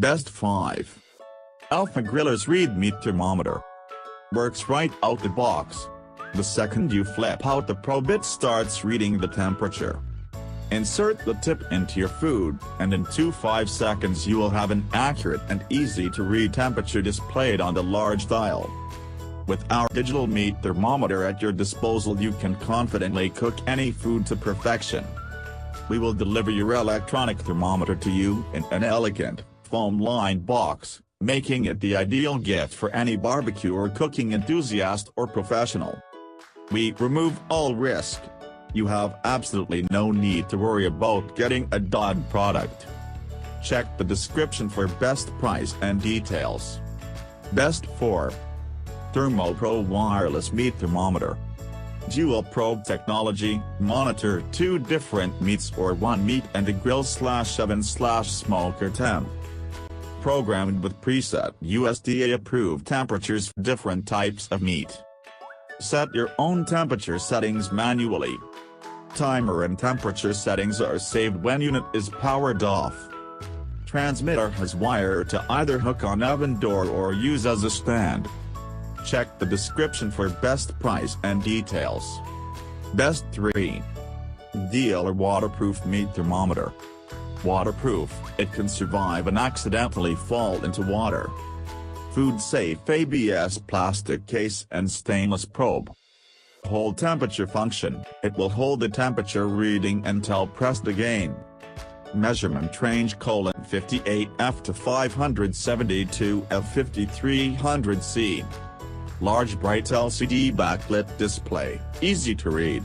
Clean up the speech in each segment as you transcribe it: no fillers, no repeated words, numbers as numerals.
Best 5. Alpha Griller's Read Meat Thermometer. Works right out the box. The second you flip out the probe, it starts reading the temperature. Insert the tip into your food, and in 5 seconds you will have an accurate and easy-to-read temperature displayed on the large dial. With our digital meat thermometer at your disposal, you can confidently cook any food to perfection. We will deliver your electronic thermometer to you in an elegant, foam-lined box, making it the ideal gift for any barbecue or cooking enthusiast or professional. We remove all risk. You have absolutely no need to worry about getting a dud product. Check the description for best price and details. Best 4. ThermoPro Wireless Meat Thermometer. Dual probe technology, monitor 2 different meats or 1 meat and a grill/oven/smoker temp. Programmed with preset USDA-approved temperatures for different types of meat. Set your own temperature settings manually. Timer and temperature settings are saved when unit is powered off. Transmitter has wire to either hook on oven door or use as a stand. Check the description for best price and details. Best 3. GDEALER Waterproof Meat Thermometer. Waterproof, it can survive and accidentally fall into water. Food safe ABS plastic case and stainless probe. Hold temperature function, it will hold the temperature reading until pressed again. Measurement range: 58F to 572F 5300C. Large bright LCD backlit display, easy to read.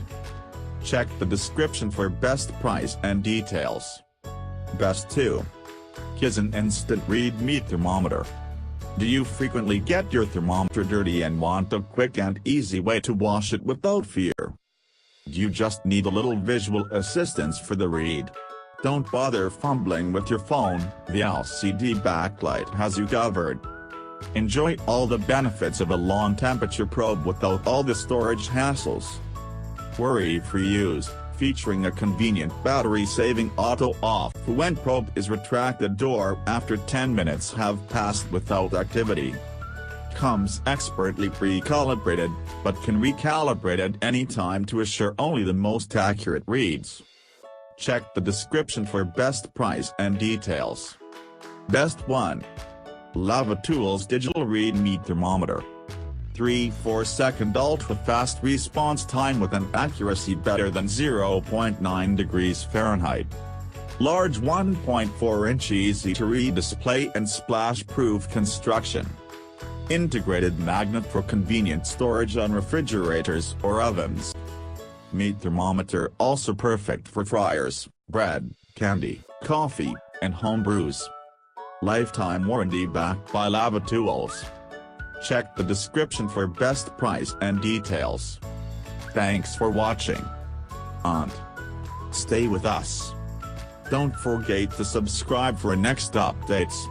Check the description for best price and details. Best 2. Kizen Instant Read Meat Thermometer. Do you frequently get your thermometer dirty and want a quick and easy way to wash it without fear? Do you just need a little visual assistance for the read? Don't bother fumbling with your phone, the LCD backlight has you covered. Enjoy all the benefits of a long temperature probe without all the storage hassles. Worry-free use, featuring a convenient battery-saving auto-off when probe is retracted or after 10 minutes have passed without activity. Comes expertly pre-calibrated, but can recalibrate at any time to assure only the most accurate reads. Check the description for best price and details. Best 1. Lavatools Digital Read Meat Thermometer. 3-4 second ultra-fast response time with an accuracy better than 0.9 degrees Fahrenheit. Large 1.4 inch easy-to-read display and splash-proof construction. Integrated magnet for convenient storage on refrigerators or ovens. Meat thermometer also perfect for fryers, bread, candy, coffee, and home brews. Lifetime warranty backed by Lavatools. Check the description for best price and details. Thanks for watching. And stay with us. Don't forget to subscribe for next updates.